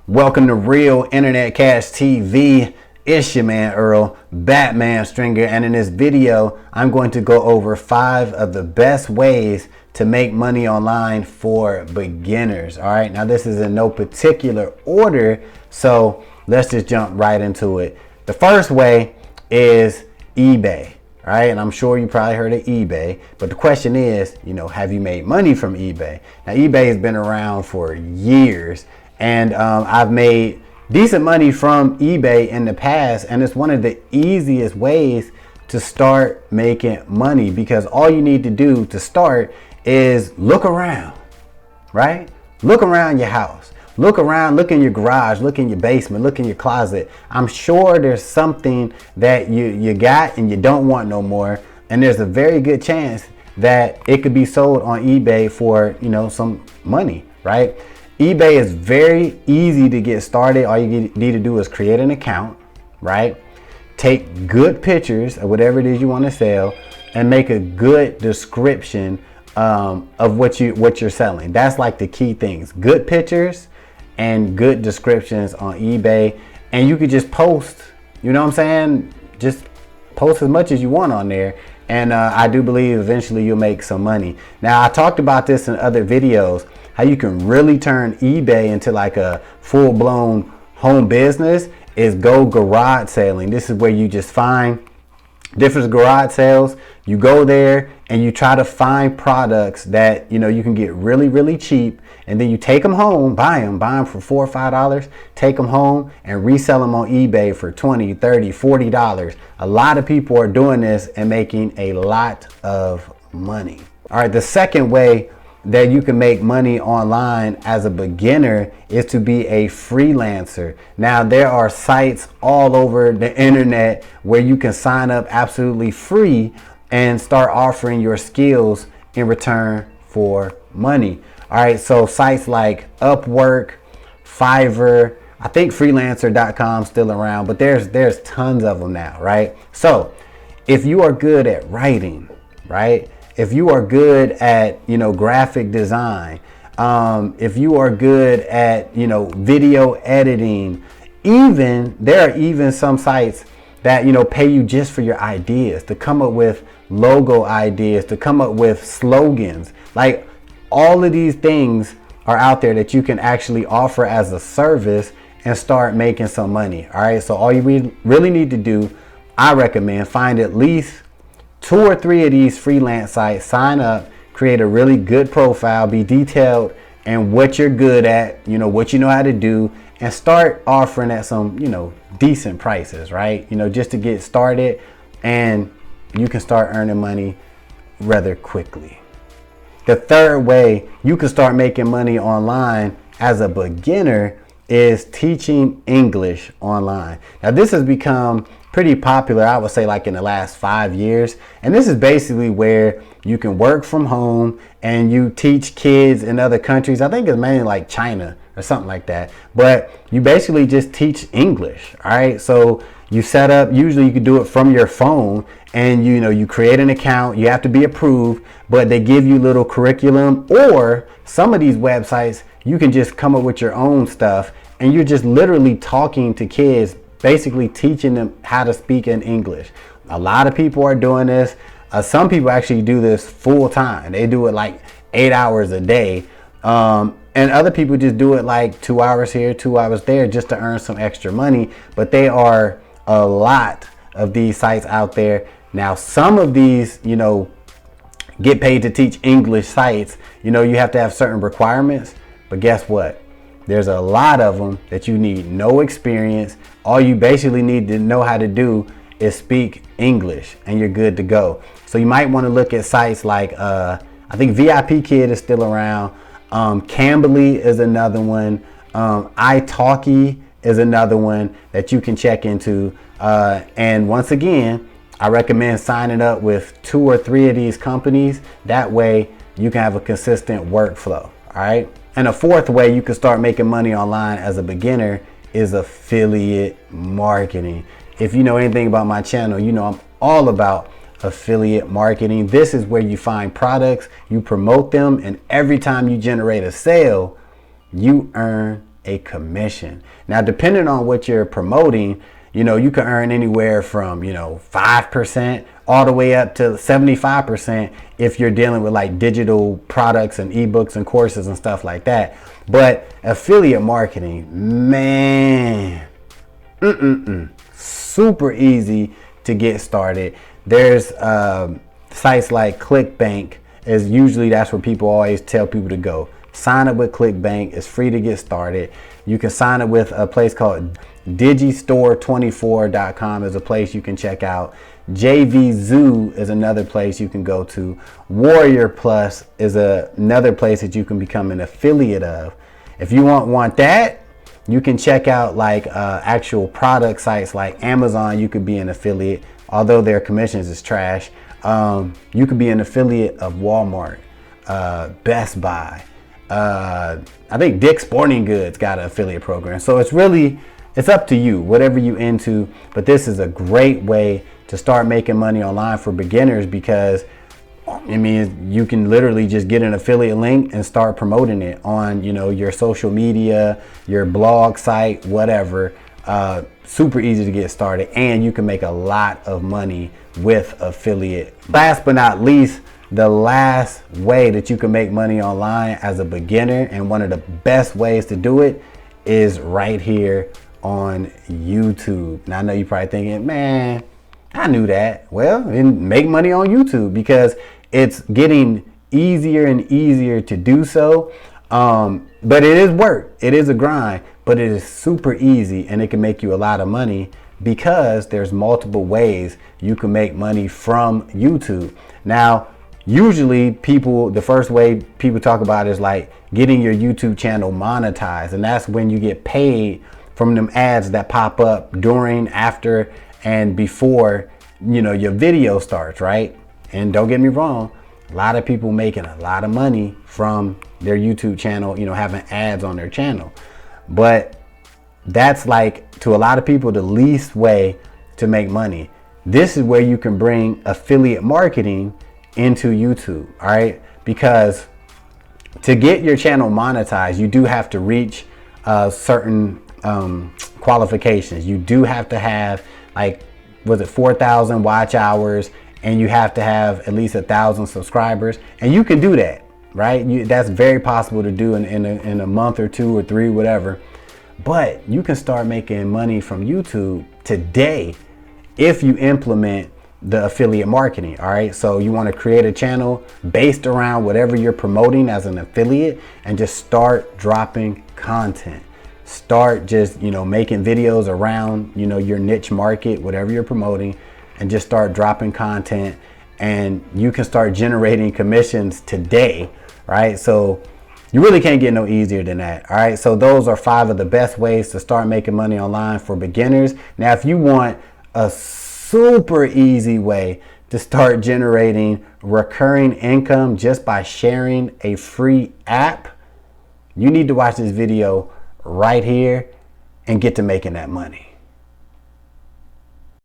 Welcome to Real Internet Cash TV. It's your man Earl, Batman Stringer, and in this video, I'm going to go over 5 of the best ways to make money online for beginners. All right, now this is in no particular order, so let's just jump right into it. The first way is eBay. All right, and I'm sure you probably heard of eBay, but the question is, have you made money from eBay? Now, eBay has been around for years, and I've made decent money from eBay in the past, and it's one of the easiest ways to start making money because all you need to do to start is look around, right? Look around your house. Look around, look in your garage, look in your basement, look in your closet. I'm sure there's something that you got and you don't want no more. And there's a very good chance that it could be sold on eBay for, some money, right? eBay is very easy to get started. All you need to do is create an account, right? Take good pictures of whatever it is you want to sell and make a good description of what you're selling. That's like the key things. Good pictures and good descriptions on eBay, and you could just post, just post as much as you want on there, and I do believe eventually you'll make some money. Now, I talked about this in other videos, how you can really turn eBay into like a full-blown home business is go garage selling. This is where you just find different garage sales. You go there and you try to find products that you can get really, really cheap, and then you take them home, buy them for $4 or $5, take them home and resell them on eBay for $20, $30, $40. A lot of people are doing this and making a lot of money. All right, the second way that you can make money online as a beginner is to be a freelancer. Now, there are sites all over the internet where you can sign up absolutely free and start offering your skills in return for money. All right, so sites like Upwork, Fiverr, I think freelancer.com is still around, but there's tons of them now, right? So if you are good at writing, right? If you are good at, graphic design, if you are good at, video editing, there are even some sites that, pay you just for your ideas, to come up with logo ideas, to come up with slogans. Like, all of these things are out there that you can actually offer as a service and start making some money. All right. So all you really need to do, I recommend, find at least 2 or 3 of these freelance sites, sign up, create a really good profile, be detailed and what you're good at, what you know how to do, and start offering at some, decent prices, right? Just to get started, and you can start earning money rather quickly. The third way you can start making money online as a beginner is teaching English online. Now, this has become pretty popular, I would say, like in the last 5 years. And this is basically where you can work from home and you teach kids in other countries. I think it's mainly like China or something like that. But you basically just teach English. All right. So you set up, usually you can do it from your phone, and you create an account. You have to be approved, but they give you little curriculum, or some of these websites, you can just come up with your own stuff, and you're just literally talking to kids, basically teaching them how to speak in English. A lot of people are doing this. Some people actually do this full time. They do it like 8 hours a day. And other people just do it like 2 hours here, 2 hours there, just to earn some extra money. But they are a lot of these sites out there. Now, some of these, get paid to teach English sites, you have to have certain requirements. But guess what? There's a lot of them that you need no experience. All you basically need to know how to do is speak English, and you're good to go. So you might want to look at sites like, I think VIP Kid is still around. Cambly is another one. italki is another one that you can check into. And once again, I recommend signing up with 2 or 3 of these companies. That way you can have a consistent workflow. All right. And a fourth way you can start making money online as a beginner is affiliate marketing. If you know anything about my channel, I'm all about affiliate marketing. This is where you find products, you promote them, and every time you generate a sale, you earn a commission. Now, depending on what you're promoting, you can earn anywhere from, 5% all the way up to 75% if you're dealing with like digital products and ebooks and courses and stuff like that. But affiliate marketing, man, super easy to get started. There's sites like ClickBank that's where people always tell people to go. Sign up with ClickBank. It's free to get started. You can sign up with a place called digistore24.com is a place you can check out. JVZoo is another place you can go to. Warrior Plus is another place that you can become an affiliate of. If you want that, you can check out like actual product sites like Amazon. You could be an affiliate, although their commissions is trash. You could be an affiliate of Walmart, Best Buy. I think Dick's Sporting Goods got an affiliate program. So it's up to you, whatever you into. But this is a great way to start making money online for beginners, because you can literally just get an affiliate link and start promoting it on, your social media, your blog site, whatever. Super easy to get started, and you can make a lot of money with affiliate. Last but not least, the last way that you can make money online as a beginner, and one of the best ways to do it, is right here on YouTube. Now I know you're probably thinking, man, I knew that. Well, then make money on YouTube, because it's getting easier and easier to do so. But it is work. It is a grind, but it is super easy, and it can make you a lot of money because there's multiple ways you can make money from YouTube. Now, usually the first way people talk about is like getting your YouTube channel monetized. And that's when you get paid from them ads that pop up during, after, and before, your video starts, right? And don't get me wrong, a lot of people making a lot of money from their YouTube channel, having ads on their channel. But that's like, to a lot of people, the least way to make money. This is where you can bring affiliate marketing into YouTube, all right? Because to get your channel monetized, you do have to reach certain qualifications. You do have to have 4,000 watch hours, and you have to have at least 1,000 subscribers, and you can do that, right? That's very possible to do in a month or 2 or 3, whatever. But you can start making money from YouTube today if you implement the affiliate marketing. All right, so you want to create a channel based around whatever you're promoting as an affiliate, and just start dropping content. Start just making videos around your niche market, whatever you're promoting, and just start dropping content, and you can start generating commissions today, right? So you really can't get no easier than that. All right, so those are 5 of the best ways to start making money online for beginners. Now, if you want a super easy way to start generating recurring income just by sharing a free app, you need to watch this video right here and get to making that money.